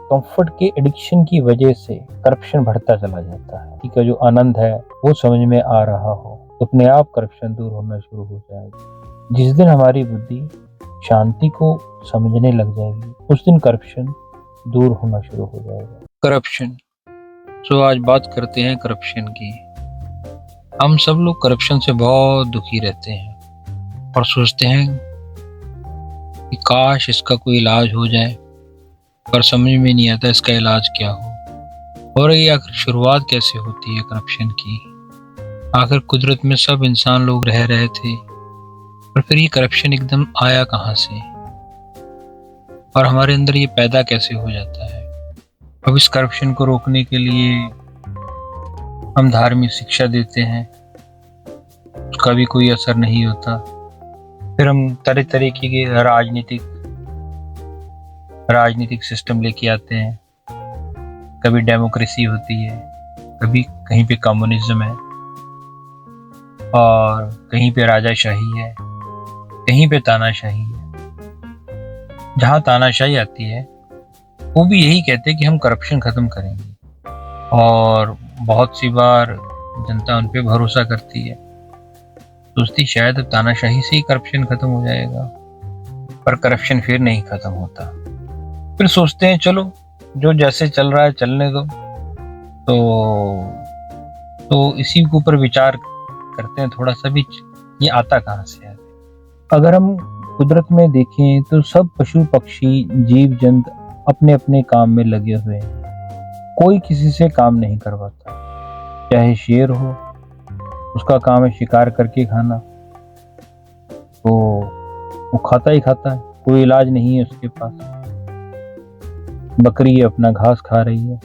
Comfort के addiction की वजह से करप्शन बढ़ता चला जाता है। ठीक है, जो आनंद है वो समझ में आ रहा हो तो अपने आप करप्शन दूर होना शुरू हो जाएगा। जिस दिन हमारी बुद्धि शांति को समझने लग जाएगी उस दिन करप्शन दूर होना शुरू हो जाएगा। करप्शन, तो आज बात करते हैं करप्शन की। हम सब लोग करप्शन से बहुत दुखी रहते हैं और सोचते हैं कि काश इसका कोई इलाज हो जाए, पर समझ में नहीं आता इसका इलाज क्या हो और ये आखिर शुरुआत कैसे होती है करप्शन की। आखिर कुदरत में सब इंसान लोग रह रहे थे, पर फिर ये करप्शन एकदम आया कहाँ से और हमारे अंदर ये पैदा कैसे हो जाता है। अब इस करप्शन को रोकने के लिए हम धार्मिक शिक्षा देते हैं, उसका भी कोई असर नहीं होता। फिर हम तरह तरीके के राजनीतिक सिस्टम लेके आते हैं। कभी डेमोक्रेसी होती है, कभी कहीं पे कम्युनिज्म है और कहीं पे राजाशाही है, कहीं पे तानाशाही है। जहाँ तानाशाही आती है वो भी यही कहते हैं कि हम करप्शन खत्म करेंगे और बहुत सी बार जनता उन पे भरोसा करती है, सोचती शायद अब तानाशाही से ही करप्शन खत्म हो जाएगा, पर करप्शन फिर नहीं खत्म होता। फिर सोचते हैं चलो जो जैसे चल रहा है चलने दो, तो इसी के ऊपर विचार करते हैं थोड़ा सा भी, ये आता कहाँ से है। अगर हम कुदरत में देखें तो सब पशु पक्षी जीव जंतु अपने अपने काम में लगे हुए हैं, कोई किसी से काम नहीं करवाता। चाहे शेर हो, उसका काम है शिकार करके खाना, तो वो खाता ही खाता है, कोई इलाज नहीं है उसके पास। बकरी अपना घास खा रही है।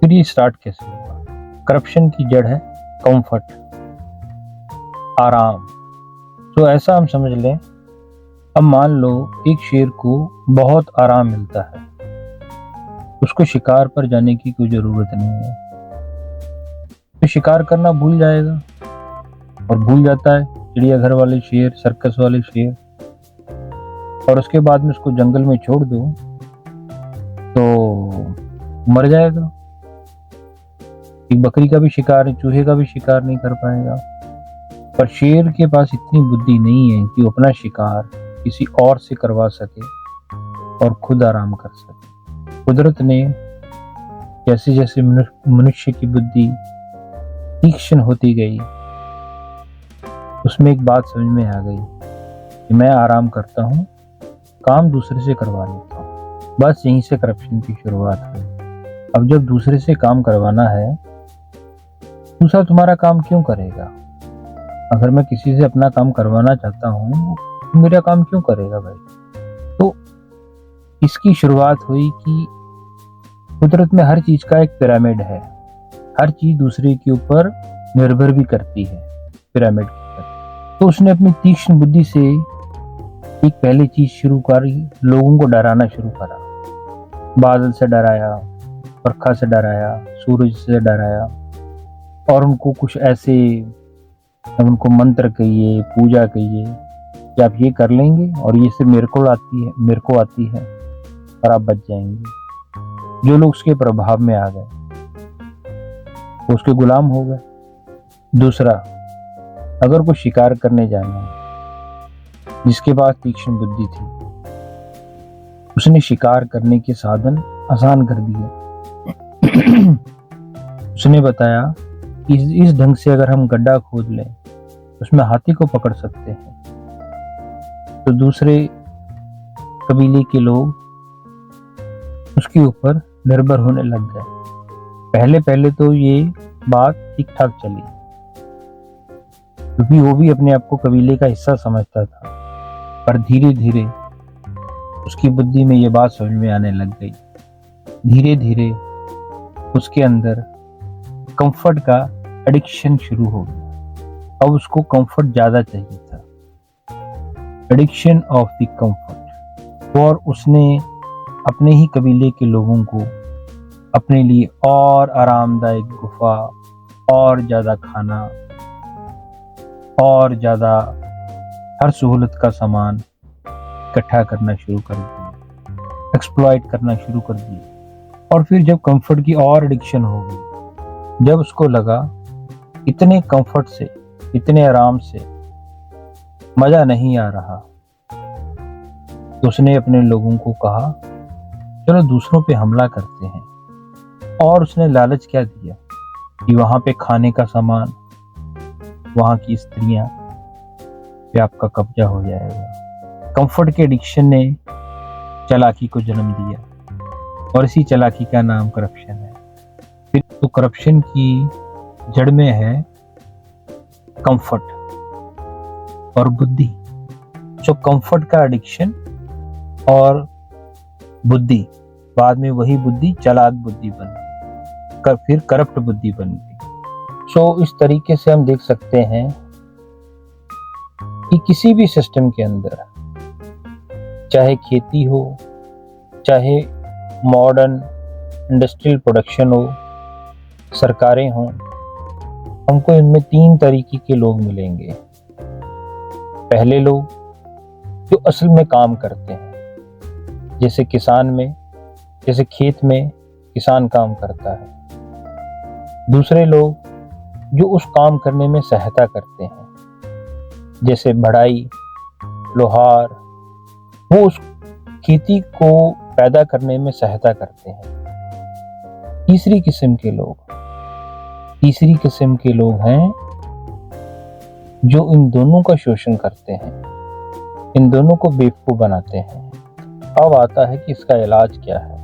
फिर ये स्टार्ट कैसे हुआ? करप्शन की जड़ है कंफर्ट, आराम। तो ऐसा हम समझ लें, अब मान लो एक शेर को बहुत आराम मिलता है, उसको शिकार पर जाने की कोई जरूरत नहीं है, तो शिकार करना भूल जाएगा और भूल जाता है चिड़ियाघर वाले शेर, सर्कस वाले शेर। और उसके बाद में उसको जंगल में छोड़ दो तो मर जाएगा। एक बकरी का भी शिकार, चूहे का भी शिकार नहीं कर पाएगा। पर शेर के पास इतनी बुद्धि नहीं है कि वो अपना शिकार किसी और से करवा सके और खुद आराम कर सके। कुदरत ने जैसे जैसे मनुष्य की बुद्धि तीक्ष्ण होती गई, उसमें एक बात समझ में आ गई कि मैं आराम करता हूँ, काम दूसरे से करवा लेता हूँ। बस यहीं से करप्शन की शुरुआत हुई। अब जब दूसरे से काम करवाना है, दूसरा तुम्हारा काम क्यों करेगा? अगर मैं किसी से अपना काम करवाना चाहता हूँ, मेरा काम क्यों करेगा भाई? तो इसकी शुरुआत हुई कि कुदरत में हर चीज का एक पिरामिड है, हर चीज दूसरे के ऊपर निर्भर भी करती है पिरामिड की तरह। तो उसने अपनी तीक्ष्ण बुद्धि से एक पहली चीज शुरू करी, लोगों को डराना शुरू करा। बादल से डराया, बरखा से डराया, सूरज से डराया और उनको कुछ ऐसे, उनको मंत्र कहिए, पूजा कहिए कि आप ये कर लेंगे और ये से मेरे को आती है और आप बच जाएंगे। जो लोग उसके प्रभाव में आ गए वो उसके गुलाम हो गए। दूसरा, अगर कोई शिकार करने जाना है, जिसके पास तीक्ष्ण बुद्धि थी, उसने शिकार करने के साधन आसान कर दिए। उसने बताया कि इस ढंग से अगर हम गड्ढा खोद लें उसमें हाथी को पकड़ सकते हैं। तो दूसरे कबीले के लोग उसके ऊपर निर्भर होने लग गए। पहले पहले तो ये बात ठीक ठाक चली, क्योंकि वो भी अपने आप को कबीले का हिस्सा समझता था। पर धीरे धीरे उसकी बुद्धि में ये बात समझ में आने लग गई। धीरे धीरे उसके अंदर कंफर्ट का एडिक्शन शुरू हो गया। अब उसको कंफर्ट ज्यादा चाहिए था, एडिक्शन ऑफ द कंफर्ट। और उसने अपने ही कबीले के लोगों को अपने लिए और आरामदायक गुफा, और ज्यादा खाना, और ज्यादा हर सहूलत का सामान इकट्ठा करना शुरू कर दिया, एक्सप्लॉइट करना शुरू कर दिया। और फिर जब कंफर्ट की और एडिक्शन हो गई, जब उसको लगा इतने कंफर्ट से, इतने आराम से मजा नहीं आ रहा, तो उसने अपने लोगों को कहा चलो दूसरों पे हमला करते हैं। और उसने लालच क्या दिया कि वहां पे खाने का सामान, वहां की स्त्रियां पे आपका कब्जा हो जाएगा। कंफर्ट के एडिक्शन ने चालाकी को जन्म दिया और इसी चालाकी का नाम करप्शन है। फिर तो करप्शन की जड़ में है कंफर्ट और बुद्धि। जो कंफर्ट का एडिक्शन और बुद्धि, बाद में वही बुद्धि चालाक बुद्धि बन गई, फिर करप्ट बुद्धि बन गई। सो इस तरीके से हम देख सकते हैं कि किसी भी सिस्टम के अंदर, चाहे खेती हो, चाहे मॉडर्न इंडस्ट्रियल प्रोडक्शन हो, सरकारें हों, हमको इनमें 3 तरीके के लोग मिलेंगे। पहले लोग जो असल में काम करते हैं, जैसे किसान में, जैसे खेत में किसान काम करता है। दूसरे लोग जो उस काम करने में सहायता करते हैं, जैसे बढ़ाई, लोहार, वो उस खेती को पैदा करने में सहायता करते हैं। तीसरी किस्म के लोग हैं जो इन दोनों का शोषण करते हैं, इन दोनों को बेवकूफ बनाते हैं। अब आता है कि इसका इलाज क्या है।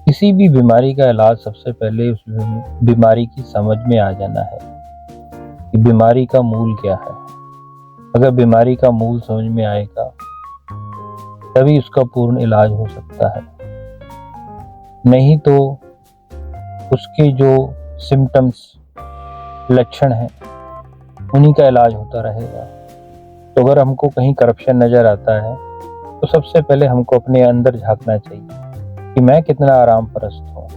किसी भी बीमारी का इलाज सबसे पहले उस बीमारी की समझ में आ जाना है कि बीमारी का मूल क्या है। अगर बीमारी का मूल समझ में आएगा तभी उसका पूर्ण इलाज हो सकता है, नहीं तो उसके जो सिम्टम्स, लक्षण हैं, उन्हीं का इलाज होता रहेगा। तो अगर हमको कहीं करप्शन नजर आता है तो सबसे पहले हमको अपने अंदर झांकना चाहिए कि मैं कितना आराम परस्त हूँ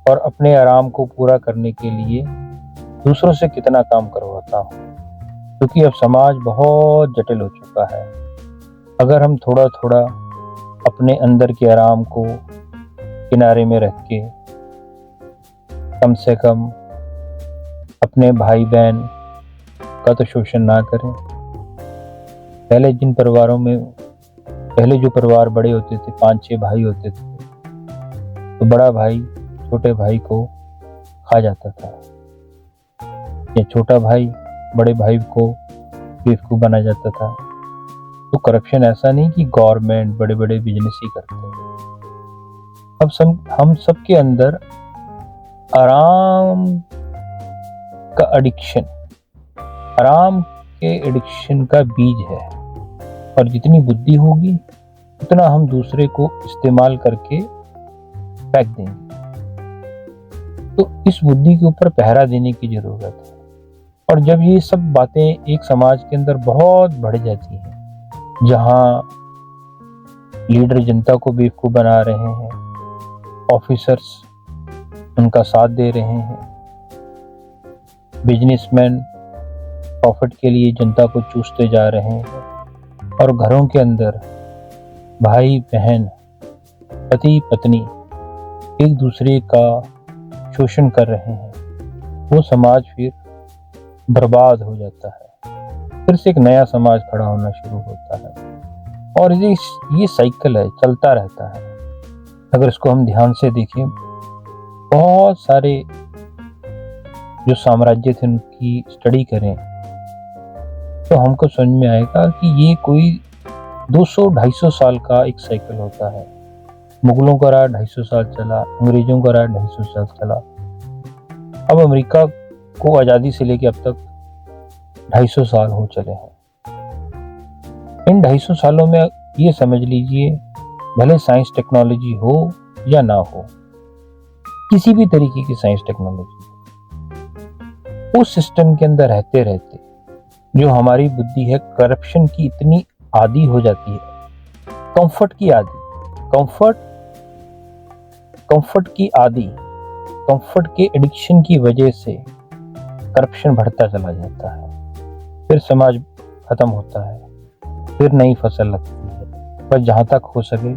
और अपने आराम को पूरा करने के लिए दूसरों से कितना काम करवाता हूँ, क्योंकि अब समाज बहुत जटिल हो चुका है। अगर हम थोड़ा थोड़ा अपने अंदर के आराम को किनारे में रख के कम से कम अपने भाई बहन का तो शोषण ना करें। पहले जो परिवार बड़े होते थे, 5-6 भाई होते थे, तो बड़ा भाई छोटे भाई को खा जाता था, या छोटा भाई बड़े भाई को बेवकूफ बना जाता था। तो करप्शन ऐसा नहीं कि गवर्नमेंट, बड़े बड़े बिजनेस ही करते हैं। अब हम सबके अंदर आराम का एडिक्शन, आराम के एडिक्शन का बीज है, और जितनी बुद्धि होगी उतना हम दूसरे को इस्तेमाल करके फेंक देंगे। तो इस बुद्धि के ऊपर पहरा देने की जरूरत है। और जब ये सब बातें एक समाज के अंदर बहुत बढ़ जाती हैं, जहां लीडर जनता को बेवकूफ बना रहे हैं, ऑफिसर्स उनका साथ दे रहे हैं, बिजनेसमैन प्रॉफिट के लिए जनता को चूसते जा रहे हैं, और घरों के अंदर भाई बहन, पति पत्नी एक दूसरे का शोषण कर रहे हैं, वो समाज फिर बर्बाद हो जाता है। फिर से एक नया समाज खड़ा होना शुरू होता है, और ये साइकिल है, चलता रहता है। अगर इसको हम ध्यान से देखें, बहुत सारे जो साम्राज्य थे उनकी स्टडी करें, तो हमको समझ में आएगा कि ये कोई 200-250 साल का एक साइकिल होता है। मुगलों का राज 250 साल चला, अंग्रेजों का राज 250 साल चला। अब अमेरिका को आज़ादी से लेकर अब तक 250 साल हो चले हैं। इन 250 सालों में ये समझ लीजिए, भले साइंस टेक्नोलॉजी हो या ना हो, किसी भी तरीके की साइंस टेक्नोलॉजी, उस सिस्टम के अंदर रहते रहते जो हमारी बुद्धि है करप्शन की इतनी आदी हो जाती है, कंफर्ट की आदी, कंफर्ट की आदी, कंफर्ट के एडिक्शन की वजह से करप्शन बढ़ता चला जाता है। फिर समाज खत्म होता है, फिर नई फसल लगती है। पर जहाँ तक हो सके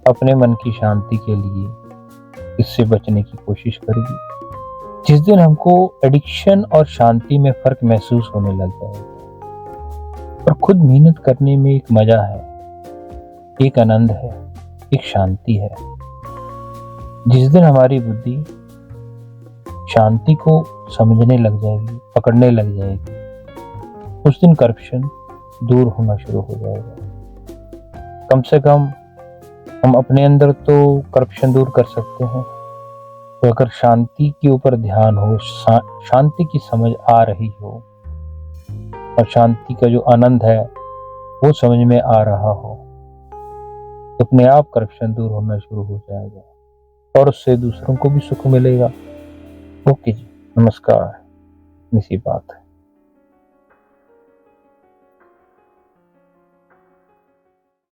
अपने मन की शांति के लिए इससे बचने की कोशिश करेगी। जिस दिन हमको एडिक्शन और शांति में फर्क महसूस होने लग जाएगा और खुद मेहनत करने में एक मजा है, एक आनंद है, एक शांति है। जिस दिन हमारी बुद्धि शांति को समझने लग जाएगी, पकड़ने लग जाएगी, उस दिन करप्शन दूर होना शुरू हो जाएगा। कम से कम हम अपने अंदर तो करप्शन दूर कर सकते हैं। तो अगर शांति के ऊपर ध्यान हो, शांति की समझ आ रही हो और शांति का जो आनंद है वो समझ में आ रहा हो, तो अपने आप करप्शन दूर होना शुरू हो जाएगा और उससे दूसरों को भी सुख मिलेगा। ओके जी, नमस्कार। इसी बात है।